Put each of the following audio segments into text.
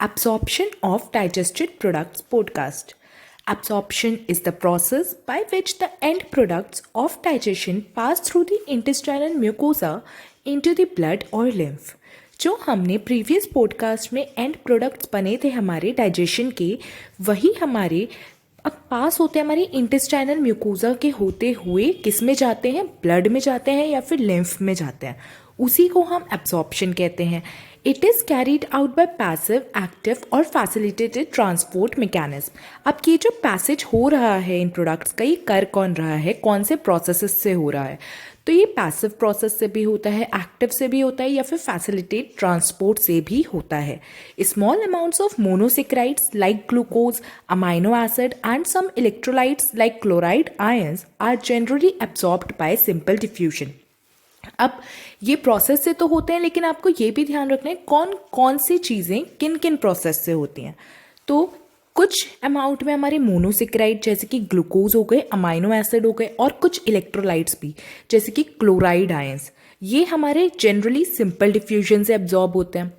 Absorption of Digested Products podcast. Absorption is the process by which the end products of digestion pass through the intestinal mucosa into the blood or lymph. जो हमने previous podcast में and products बने थे हमारे digestion के, वही हमारे अब पास होते हैं हमारी इंटेस्टाइनल म्यूकोसा के होते हुए किस में जाते हैं, ब्लड में जाते हैं या फिर लिम्फ में जाते हैं. उसी को हम एब्जॉर्प्शन कहते हैं. It is carried out by passive, active और फैसिलिटेटेड ट्रांसपोर्ट मैकेनिज्म. अब ये जो पैसेज हो रहा है इन प्रोडक्ट्स का, ये कर कौन रहा है, कौन से प्रोसेसेस से हो रहा है? तो ये पैसिव प्रोसेस से भी होता है, एक्टिव से भी होता है या फिर फैसिलिटेट ट्रांसपोर्ट से भी होता है. Small amounts of monosaccharides like glucose, amino acid and some electrolytes like chloride ions are generally absorbed by simple diffusion. अब ये प्रोसेस से तो होते हैं, लेकिन आपको ये भी ध्यान रखना है कौन कौन सी चीज़ें किन किन प्रोसेस से होती हैं. तो कुछ अमाउंट में हमारे मोनोसेक्राइड जैसे कि ग्लूकोज हो गए, अमाइनो एसिड हो गए और कुछ इलेक्ट्रोलाइट्स भी जैसे कि क्लोराइड आयंस, ये हमारे जनरली सिंपल डिफ्यूजन से एब्जॉर्ब होते हैं.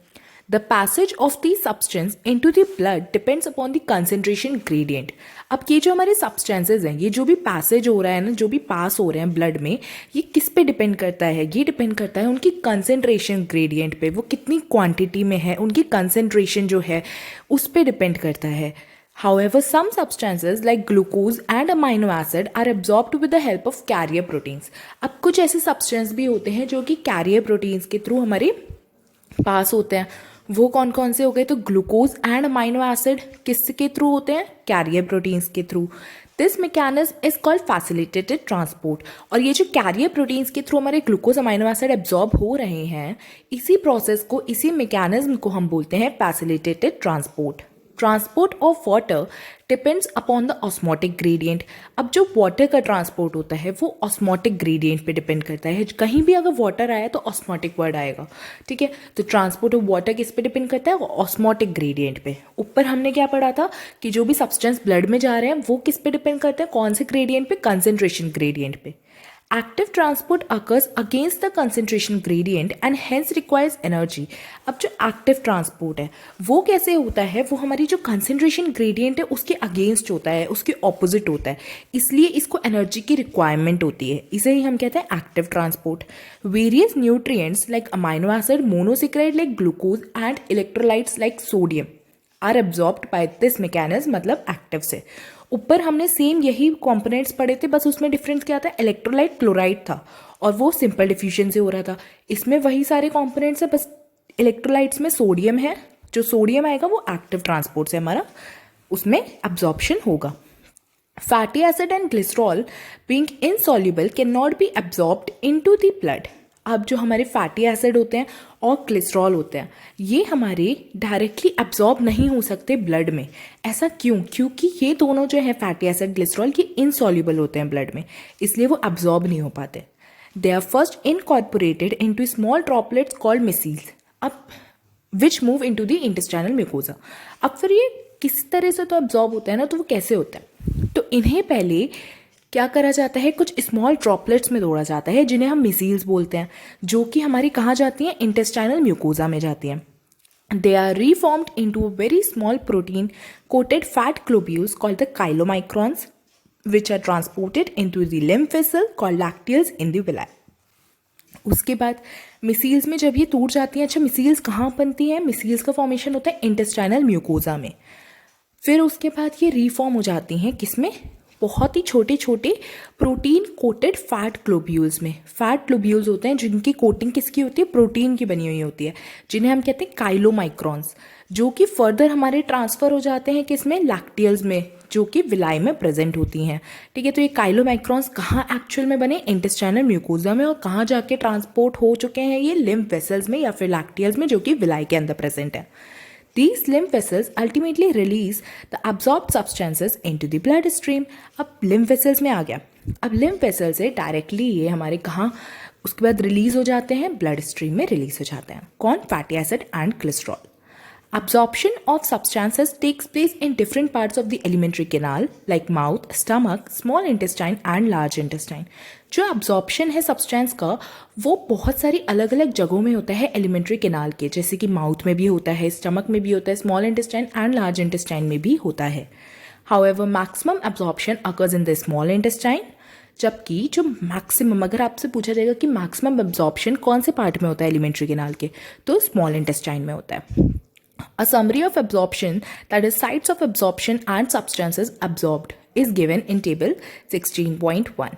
The passage of the substance into the blood depends upon the concentration gradient. अब ये जो हमारे सब्सटेंसेज हैं, ये जो भी पैसेज हो रहा है ना, जो भी पास हो रहे हैं ब्लड में, ये किस पे डिपेंड करता है? ये डिपेंड करता है उनकी कंसंट्रेशन ग्रेडियंट पे. वो कितनी क्वांटिटी में है, उनकी कंसंट्रेशन जो है उस पे डिपेंड करता है. However, some substances like glucose and amino acid are absorbed with the help of carrier proteins. अब कुछ ऐसे सब्सटेंस भी होते हैं जो कि कैरियर प्रोटीन्स के थ्रू हमारे पास होते हैं. वो कौन कौन से हो गए? तो ग्लूकोज एंड अमाइनो एसिड किसके थ्रू होते हैं? कैरियर प्रोटीन्स के through. This mechanism is called facilitated transport. और ये जो कैरियर प्रोटीन्स के थ्रू हमारे ग्लूकोज अमाइनो एसिड एब्जॉर्ब हो रहे हैं, इसी प्रोसेस को, इसी मैकेनिज्म को हम बोलते हैं facilitated transport. Transport of water depends upon the osmotic gradient. अब जो वाटर का ट्रांसपोर्ट होता है वो ऑस्मोटिक ग्रेडियंट पे डिपेंड करता है. कहीं भी अगर वाटर आया तो ऑस्मोटिक वर्ड आएगा, ठीक है. तो ट्रांसपोर्ट ऑफ वाटर किस पे डिपेंड करता है? वो ऑस्मोटिक ग्रेडियंट पे. ऊपर हमने क्या पढ़ा था कि जो भी सब्सटेंस ब्लड में जा रहे हैं वो किस पे डिपेंड करते हैं? कौन से ग्रेडियंट पे? कंसेंट्रेशन ग्रेडियंट पे. Active transport occurs against the concentration gradient and hence requires energy. अब जो एक्टिव ट्रांसपोर्ट है वो कैसे होता है? वो हमारी जो कंसेंट्रेशन ग्रेडियंट है उसके अगेंस्ट होता है, उसके ऑपोजिट होता है, इसलिए इसको एनर्जी की रिक्वायरमेंट होती है. इसे ही हम कहते हैं active transport. Various nutrients like amino acid, monosaccharide like glucose and electrolytes like sodium are absorbed by this mechanism, मतलब एक्टिव से. ऊपर हमने सेम यही कंपोनेंट्स पढ़े थे, बस उसमें डिफरेंस क्या था? इलेक्ट्रोलाइट क्लोराइड था और वो सिंपल डिफ्यूजन से हो रहा था. इसमें वही सारे कंपोनेंट्स है, बस इलेक्ट्रोलाइट्स में सोडियम है. जो सोडियम आएगा वो एक्टिव ट्रांसपोर्ट से हमारा उसमें एब्जॉर्प्शन होगा. Fatty acid and glycerol being insoluble can not be absorbed into the blood. अब जो हमारे फैटी एसिड होते हैं और ग्लिसरॉल होते हैं, ये हमारे डायरेक्टली एब्जॉर्ब नहीं हो सकते ब्लड में. ऐसा क्यों? क्योंकि ये दोनों जो है फैटी एसिड, ग्लिसरॉल, ये इनसॉल्युबल होते हैं ब्लड में, इसलिए वो एब्जॉर्ब नहीं हो पाते. They are first incorporated into small droplets called micelles, अब which move into the intestinal mucosa. अब फिर ये किस तरह से तो एब्जॉर्ब होता है ना, तो वो कैसे होता है? तो इन्हें पहले क्या करा जाता है? कुछ स्मॉल ड्रॉपलेट्स में तोड़ा जाता है जिन्हें हम मिसील्स बोलते हैं, जो कि हमारी कहाँ जाती हैं? इंटेस्टाइनल म्यूकोसा में जाती हैं. They are reformed into a very small protein coated fat globules called the chylomicrons which are transported into the lymph vessel called lacteals in the villi. उसके बाद मिसील्स में जब ये टूट जाती हैं, अच्छा मिसील्स कहाँ बनती हैं? मिसील्स का फॉर्मेशन होता है इंटेस्टाइनल म्यूकोसा में. फिर उसके बाद ये रीफॉर्म हो जाती हैं किसमें? बहुत ही छोटे छोटे प्रोटीन कोटेड फैट ग्लोब्यूल्स में. फैट ग्लोब्यूल्स होते हैं जिनकी कोटिंग किसकी होती है? प्रोटीन की बनी हुई होती है, जिन्हें हम कहते हैं काइलोमाइक्रॉन्स, जो कि फर्दर हमारे ट्रांसफ़र हो जाते हैं किसमें? लैक्टियल्स में, जो कि विलाई में प्रेजेंट होती हैं, ठीक है. तो ये काइलोमाइक्रॉन्स कहाँ एक्चुअल में बने? इंटेस्टाइनल म्यूकोसा में. और कहाँ जाके ट्रांसपोर्ट हो चुके हैं? ये लिम्फ वेसल्स में या फिर लैक्टियल्स में, जो कि विलाई के अंदर प्रेजेंट है. These lymph vessels ultimately release the absorbed substances into the blood stream. अब lymph vessels में आ गया. अब lymph vessels से डायरेक्टली ये हमारे कहाँ उसके बाद रिलीज हो जाते हैं? ब्लड स्ट्रीम में रिलीज हो जाते हैं. कौन? Fatty acid and glycerol. Absorption of substances takes place in different parts of the alimentary canal like mouth, stomach, small intestine and large intestine. जो absorption है substance का वो बहुत सारी अलग अलग जगहों में होता है एलिमेंट्री कैनाल के, जैसे कि माउथ में भी होता है, स्टमक में भी होता है, small intestine and large intestine में भी होता है. However, maximum absorption occurs in the small intestine. जबकि जो मैक्सिमम, अगर आपसे पूछा जाएगा कि मैक्सिमम एब्जॉर्प्शन कौन से पार्ट में होता है एलिमेंट्री कैनाल के, तो स्मॉल इंटेस्टाइन में होता है. A summary of absorption, that is sites of absorption and substances absorbed, is given in table 16.1.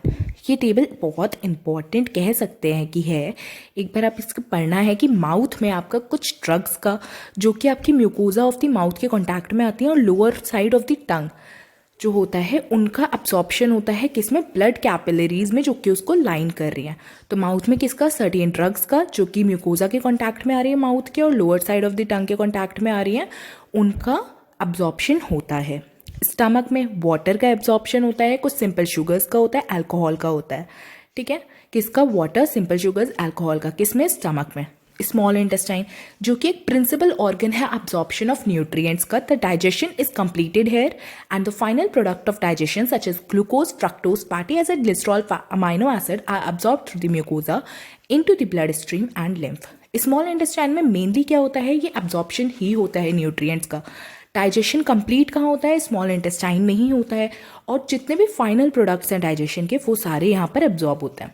ये टेबल बहुत इंपॉर्टेंट कह सकते हैं कि है. एक बार आप इसको पढ़ना है कि माउथ में आपका कुछ ड्रग्स का जो कि आपकी म्यूकोजा ऑफ द माउथ के कॉन्टैक्ट में आती हैं और lower side of the tongue जो होता है उनका अब्सॉर्प्शन होता है किसमें, ब्लड कैपिलरीज में जो कि उसको लाइन कर रही हैं. तो माउथ में किसका, सर्टेन ड्रग्स का जो कि म्यूकोजा के कांटेक्ट में आ रही है माउथ के और lower side of the tongue के कांटेक्ट में आ रही हैं, उनका अब्सॉर्प्शन होता है. स्टमक में वाटर का एब्जॉर्प्शन होता है, कुछ सिंपल शुगर्स का होता है, अल्कोहल का होता है. ठीक है, किसका, वाटर, सिंपल शुगर्स, अल्कोहल का, किसमें, स्टमक में. स्मॉल इंटेस्टाइन जो कि एक प्रिंसिपल ऑर्गन है अब्जॉर्प्शन ऑफ न्यूट्रिएंट्स का. The digestion is completed here and the final product of digestion such as glucose, fructose, fatty acid, glycerol, amino acid are absorb through the mucosa into the blood stream and lymph. Small intestine में mainly क्या होता है, ये absorption ही होता है nutrients का. Digestion complete कहाँ होता है, स्मॉल इंटेस्टाइन में ही होता है, और जितने भी फाइनल प्रोडक्ट्स हैं डाइजेशन के वो सारे यहाँ पर एब्जॉर्ब होते हैं.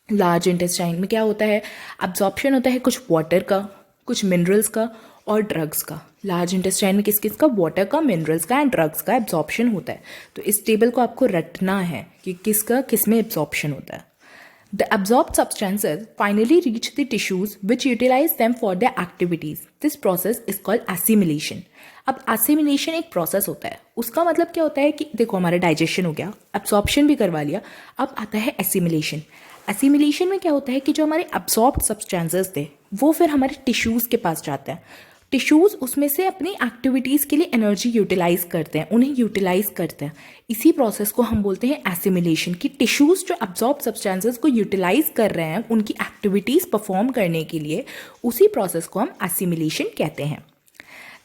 लार्ज इंटेस्टाइन में क्या होता है, अब्जॉर्प्शन होता है कुछ वाटर का, कुछ मिनरल्स का और ड्रग्स का. लार्ज इंटेस्टाइन में किस किस का, वाटर का, मिनरल्स का एंड ड्रग्स का एब्जॉर्प्शन होता है. तो इस टेबल को आपको रटना है कि किसका किस में एब्जॉर्प्शन होता है. The absorbed substances finally reach the tissues which utilize them for their activities. This process is called assimilation. अब assimilation एक प्रोसेस होता है. उसका मतलब क्या होता है कि देखो हमारा डाइजेशन हो गया, absorption भी करवा लिया, अब आता है assimilation. assimilation में क्या होता है कि जो हमारे absorbed substances थे वो फिर हमारे टिश्यूज़ के पास जाते हैं. टिश्यूज़ उसमें से अपनी एक्टिविटीज़ के लिए एनर्जी यूटिलाइज करते हैं, उन्हें यूटिलाइज करते हैं. इसी प्रोसेस को हम बोलते हैं एसिमिलेशन. कि टिश्यूज़ जो अब्जॉर्ब सब्सटेंसेस को यूटिलाइज कर रहे हैं उनकी एक्टिविटीज़ परफॉर्म करने के लिए, उसी प्रोसेस को हम एसिमिलेशन कहते हैं.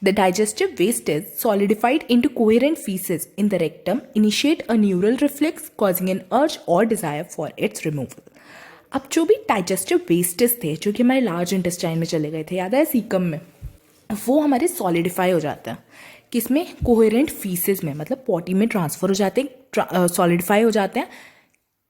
The digestive waste is solidified into coherent faeces in the rectum, initiate a neural reflex causing an urge और डिजायर फॉर इट्स रिमूवल. अब जो भी डाइजेस्टिव वेस्टेज थे जो कि हमारे लार्ज इंटेस्टाइन में चले गए थे, याद है सीकम में, वो हमारे सॉलिडिफाई हो जाता है किसमें, कोहेरेंट फीसेस में, मतलब पॉटी में ट्रांसफ़र हो जाते हैं, सॉलिडिफाई हो जाते हैं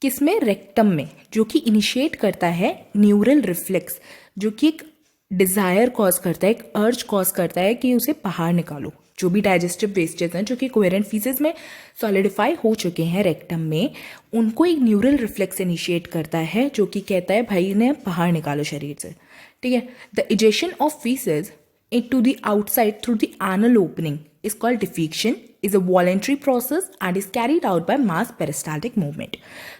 किसमें, रेक्टम में, जो कि इनिशिएट करता है न्यूरल रिफ्लेक्स, जो कि एक डिज़ायर कॉज करता है, एक अर्ज कॉज करता है कि उसे बाहर निकालो. जो भी डाइजेस्टिव वेस्टेज हैं जो कि कोहेरेंट फीसेस में सॉलिडिफाई हो चुके हैं रेक्टम में, उनको एक न्यूरल रिफ्लेक्स इनिशिएट करता है जो कि कहता है भाई इन्हें बाहर निकालो शरीर से. ठीक है, the egestion of faeces into the outside through the anal opening is called defecation, is a voluntary process and is carried out by mass peristaltic movement.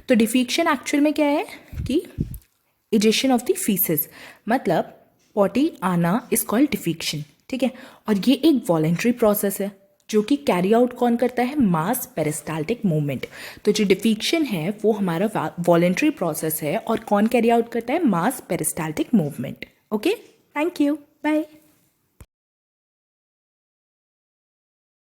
तो defecation actual में क्या है कि ejection of the feces, मतलब potty आना is called defecation. ठीक है, और ये एक voluntary process है जो कि कैरी आउट कौन करता है, मास पेरिस्टाल्टिक मूवमेंट. तो जो डिफिक्शन है वो हमारा वॉलेंट्री प्रोसेस है और कौन कैरी आउट करता है, mass peristaltic movement. Okay, thank you, bye.